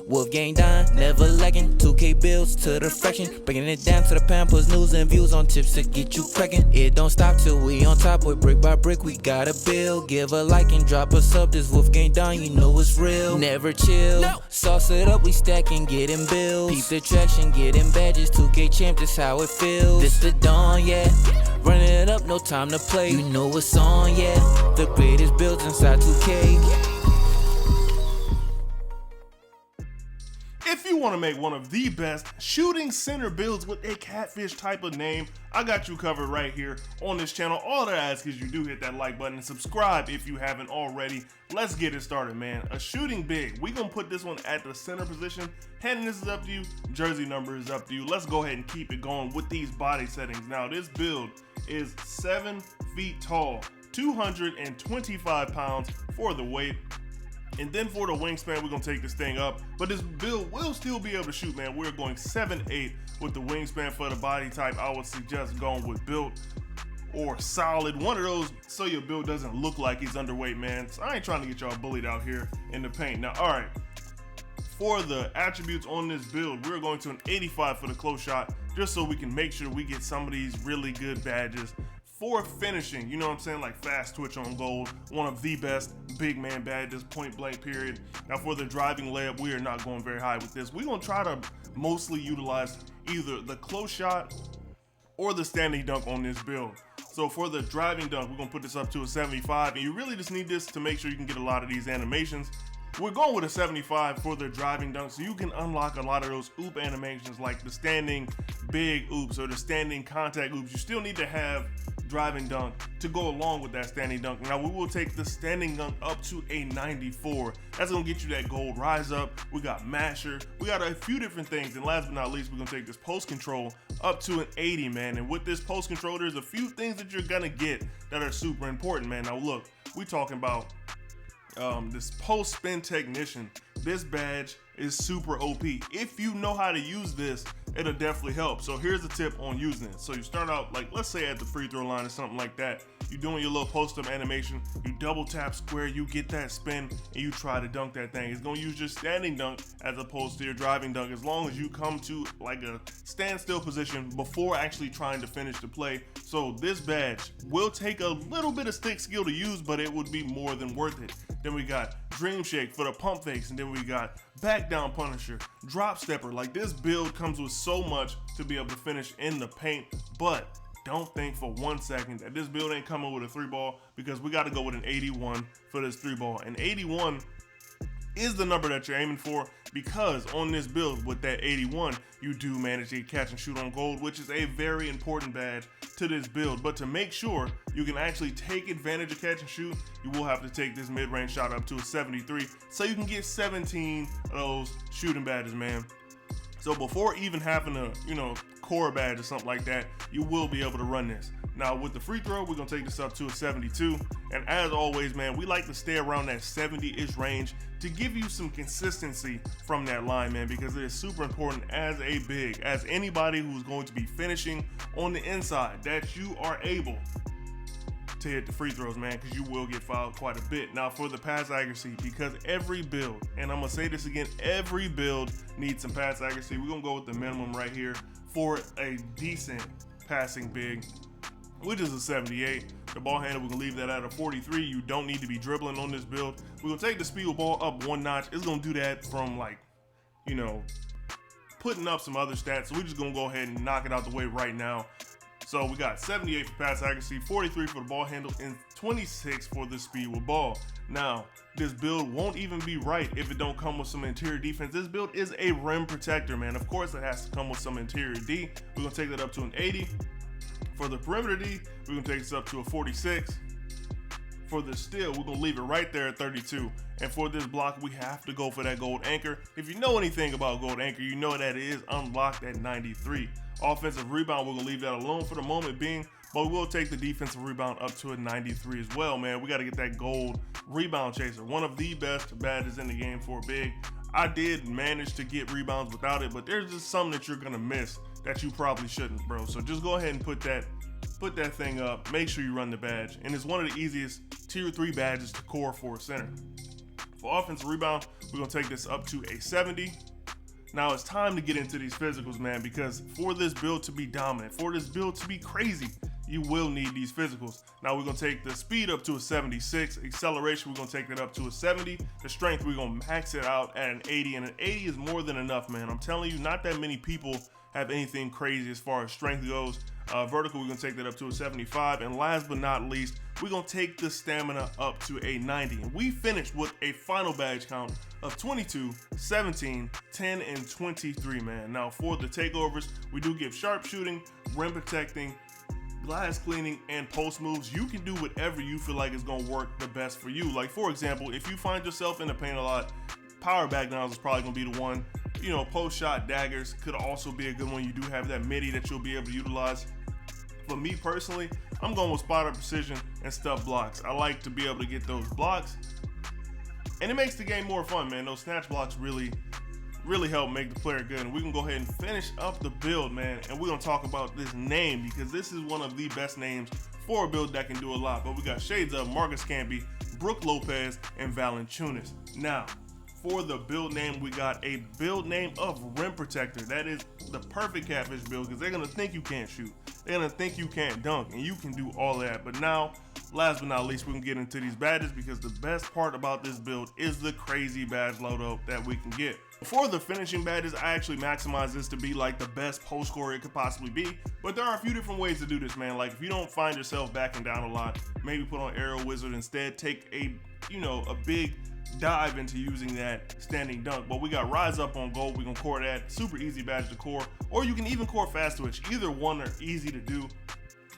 WolfGxngDon, never lacking. 2K bills to the fraction, breaking it down to the pound, puts news and views on tips to get you cracking. It don't stop till we on top, boy, brick by brick, we gotta build. Give a like and drop a sub, this WolfGxngDon, you know it's real. Never chill, sauce it up, we stacking, getting bills. Peep the traction, getting badges, 2K champ, this how it feels. This the dawn, yeah, running it up, no time to play. You know what's on, yeah, the greatest builds inside 2K. If you want to make one of the best shooting center builds with a Catfish type of name, I got you covered right here on this channel. All that I ask is you do hit that like button and subscribe if you haven't already. Let's get it started, man. A shooting big. We're going to put this one at the center position. Handness is up to you. Jersey number is up to you. Let's go ahead and keep it going with these body settings. Now, this build is 7 feet tall, 225 pounds for the weight. And then for the wingspan, we're gonna take this thing up, but this build will still be able to shoot, man. We're going 7'8" with the wingspan. For the body type, I would suggest going with built or solid, one of those, so your build doesn't look like he's underweight, man. So I ain't trying to get y'all bullied out here in the paint. Now, all right, for the attributes on this build, we're going to an 85 for the close shot, just so we can make sure we get some of these really good badges. For finishing, you know what I'm saying, like fast twitch on goal, one of the best big man badges, point blank period. Now for the driving layup, we are not going very high with this. We're gonna try to mostly utilize either the close shot or the standing dunk on this build. So for the driving dunk, we're gonna put this up to a 75, and you really just need this to make sure you can get a lot of these animations. We're going with a 75 for the driving dunk, so you can unlock a lot of those oop animations like the standing big oops or the standing contact oops. You still need to have driving dunk to go along with that standing dunk. Now we will take the standing dunk up to a 94. That's gonna get you that gold rise up. We got masher, we got a few different things, and last but not least, we're gonna take this post control up to an 80, man. And with this post control, there's a few things that you're gonna get that are super important, man. Now look, we talking about this post spin technician. This badge is super OP. If you know how to use this, it'll definitely help. So here's a tip on using it. So you start out, like, let's say at the free throw line or something like that. You're doing your little post up animation, you double tap square, you get that spin, and you try to dunk that thing. It's gonna use your standing dunk as opposed to your driving dunk, as long as you come to like a standstill position before actually trying to finish the play. So this badge will take a little bit of stick skill to use, but it would be more than worth it. Then we got Dream Shake for the pump fakes, and then we got Back Down Punisher, Drop Stepper. Like, this build comes with so much to be able to finish in the paint, but don't think for 1 second that this build ain't coming with a 3-ball, because we got to go with an 81 for this 3-ball. And 81 is the number that you're aiming for, because on this build with that 81, you do manage to catch and shoot on gold, which is a very important badge to this build. But to make sure you can actually take advantage of catch and shoot, you will have to take this mid-range shot up to a 73, so you can get 17 of those shooting badges, man. So before even having a, core badge or something like that, you will be able to run this. Now with the free throw, we're gonna take this up to a 72. And as always, man, we like to stay around that 70-ish range to give you some consistency from that line, man, because it is super important as a big, as anybody who's going to be finishing on the inside, that you are able to hit the free throws, man, because you will get fouled quite a bit. Now for the pass accuracy, because every build, and I'm gonna say this again, every build needs some pass accuracy. We're gonna go with the minimum right here for a decent passing big, which is a 78. The ball handle, we're gonna leave that at a 43. You don't need to be dribbling on this build. We're gonna take the speed of ball up 1 notch. It's gonna do that from, like, putting up some other stats. So we're just gonna go ahead and knock it out the way right now. So we got 78 for pass accuracy, 43 for the ball handle, and 26 for the speed with ball. Now, this build won't even be right if it don't come with some interior defense. This build is a rim protector, man. Of course, it has to come with some interior D. We're gonna take that up to an 80. For the perimeter D, we're gonna take this up to a 46. For the steal, we're gonna leave it right there at 32. And for this block, we have to go for that gold anchor. If you know anything about gold anchor, you know that it is unlocked at 93. Offensive rebound, we're gonna leave that alone for the moment being, but we will take the defensive rebound up to a 93 as well, man. We gotta get that gold rebound chaser, one of the best badges in the game for a big. I did manage to get rebounds without it, but there's just some that you're gonna miss that you probably shouldn't, bro. So just go ahead and put that thing up, make sure you run the badge, and it's one of the easiest tier 3 badges to core for a center. For offensive rebound, we're gonna take this up to a 70. Now it's time to get into these physicals, man, because for this build to be dominant, for this build to be crazy, you will need these physicals. Now we're gonna take the speed up to a 76, acceleration, we're gonna take that up to a 70, the strength, we're gonna max it out at an 80, and an 80 is more than enough, man. I'm telling you, not that many people have anything crazy as far as strength goes. Vertical, we're gonna take that up to a 75, and last but not least, we're gonna take the stamina up to a 90. And we finished with a final badge count of 22, 17, 10, and 23, man. Now for the takeovers, we do give sharpshooting, rim protecting, glass cleaning, and post moves. You can do whatever you feel like is gonna work the best for you. Like for example, if you find yourself in the paint a lot, power back downs is probably gonna be the one. You know, post shot daggers could also be a good one. You do have that midi that you'll be able to utilize. For me personally, I'm going with spotter precision and stuff blocks. I like to be able to get those blocks, and it makes the game more fun, man. Those snatch blocks really help make the player good. And we can go ahead and finish up the build, man, and we're gonna talk about this name because this is one of the best names for a build that can do a lot. But we got shades of Marcus Camby, Brook Lopez, and Valanciunas. Now for the build name, we got a build name of Rim Protector. That is the perfect Catfish build because they're gonna think you can't shoot, they're gonna think you can't dunk, and you can do all that. But now, last but not least, we can get into these badges because the best part about this build is the crazy badge loadout that we can get. For the finishing badges, I actually maximize this to be like the best post scorer it could possibly be, but there are a few different ways to do this, man. Like if you don't find yourself backing down a lot, maybe put on Aerial Wizard instead, take a big dive into using that standing dunk. But we got Rise Up on gold, we can core that, super easy badge to core, or you can even core Fast Twitch. Either one are easy to do.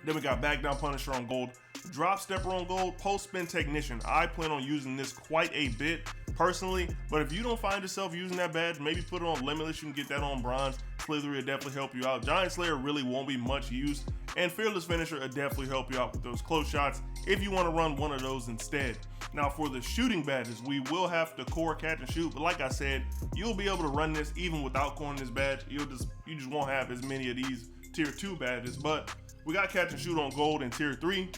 Then we got Back Down Punisher on gold, Drop Stepper on gold, Post Spin Technician. I plan on using this quite a bit personally, but if you don't find yourself using that badge, maybe put it on Limitless, you can get that on bronze. Slithery will definitely help you out. Giant Slayer really won't be much use, and Fearless Finisher will definitely help you out with those close shots if you want to run one of those instead. Now for the shooting badges, we will have to core catch and shoot, but like I said, you'll be able to run this even without coring this badge. You just won't have as many of these tier 2 badges, but we got catch and shoot on gold in tier 3.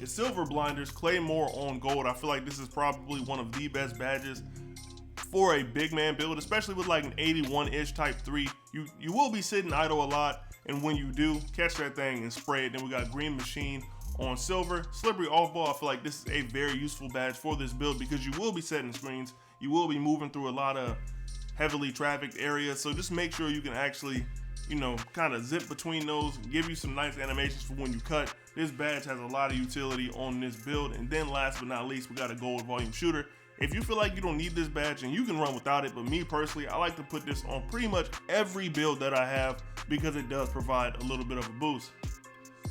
It's Silver Blinders, Claymore on gold. I feel like this is probably one of the best badges for a big man build, especially with like an 81-ish type 3. You will be sitting idle a lot, and when you do, catch that thing and spray it. Then we got Green Machine on silver. Slippery off ball, I feel like this is a very useful badge for this build because you will be setting screens, you will be moving through a lot of heavily trafficked areas, so just make sure you can actually kind of zip between those, give you some nice animations for when you cut. This badge has a lot of utility on this build. And then last but not least, we got a gold volume shooter. If you feel like you don't need this badge, and you can run without it, but me personally, I like to put this on pretty much every build that I have because it does provide a little bit of a boost.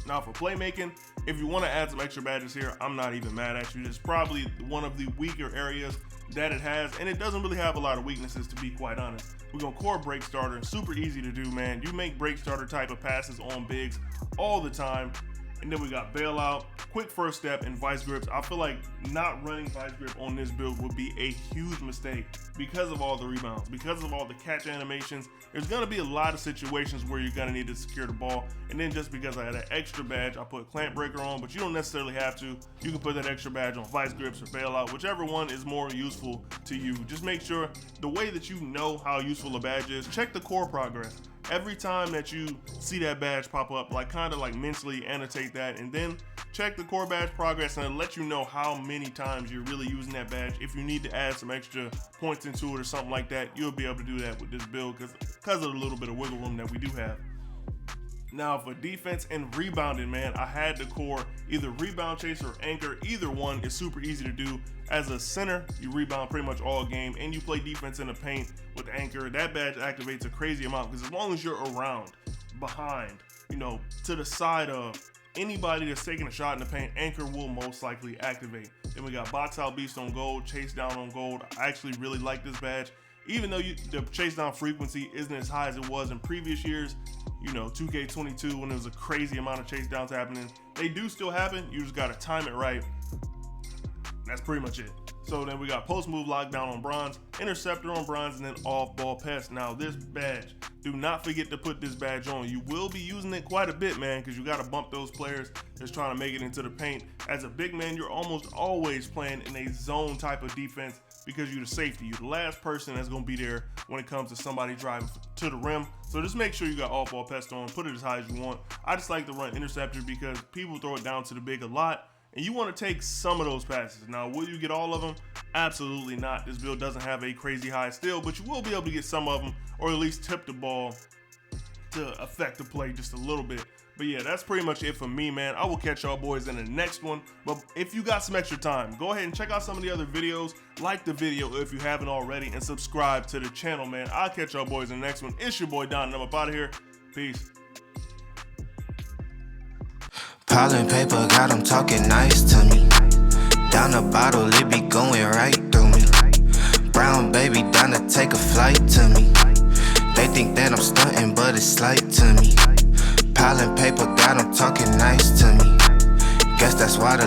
Now for playmaking, if you want to add some extra badges here, I'm not even mad at you. It's probably one of the weaker areas that it has, and it doesn't really have a lot of weaknesses, to be quite honest. We're gonna core break starter, super easy to do, man. You make break starter type of passes on bigs all the time. And then we got bailout, quick first step, and vice grips. I feel like not running vice grip on this build would be a huge mistake because of all the rebounds, because of all the catch animations. There's gonna be a lot of situations where you're gonna need to secure the ball. And then just because I had an extra badge, I put clamp breaker on, but you don't necessarily have to. You can put that extra badge on vice grips or bailout, whichever one is more useful to you. Just make sure the way that you know how useful a badge is, check the core progress. Every time that you see that badge pop up, like kind of like mentally annotate that, and then check the core badge progress, and it'll let you know how many times you're really using that badge. If you need to add some extra points into it or something like that, you'll be able to do that with this build because of the little bit of wiggle room that we do have. Now for defense and rebounding, man, I had to core either rebound chaser or anchor. Either one is super easy to do. As a center, you rebound pretty much all game, and you play defense in the paint with anchor. That badge activates a crazy amount because as long as you're around, behind, to the side of anybody that's taking a shot in the paint, anchor will most likely activate. Then we got box out beast on gold, chase down on gold. I actually really like this badge. Even though the chase down frequency isn't as high as it was in previous years, 2K22, when there was a crazy amount of chase downs happening, they do still happen. You just gotta time it right. That's pretty much it. So then we got post move lockdown on bronze, interceptor on bronze, and then off ball pass. Now this badge, do not forget to put this badge on. You will be using it quite a bit, man, because you got to bump those players that's trying to make it into the paint. As a big man, you're almost always playing in a zone type of defense because you're the safety. You're the last person that's going to be there when it comes to somebody driving to the rim. So just make sure you got off ball pass on, put it as high as you want. I just like to run interceptor because people throw it down to the big a lot, and you want to take some of those passes. Now, will you get all of them? Absolutely not. This build doesn't have a crazy high steal, but you will be able to get some of them, or at least tip the ball to affect the play just a little bit. But yeah, that's pretty much it for me, man. I will catch y'all boys in the next one. But if you got some extra time, go ahead and check out some of the other videos. Like the video if you haven't already, and subscribe to the channel, man. I'll catch y'all boys in the next one. It's your boy Don, and I'm up out of here. Peace. Piling paper, got them talking nice to me. Down the bottle, it be going right through me. Brown baby, down to take a flight to me. They think that I'm stunting, but it's slight to me. Piling paper, got them talking nice to me. Guess that's why the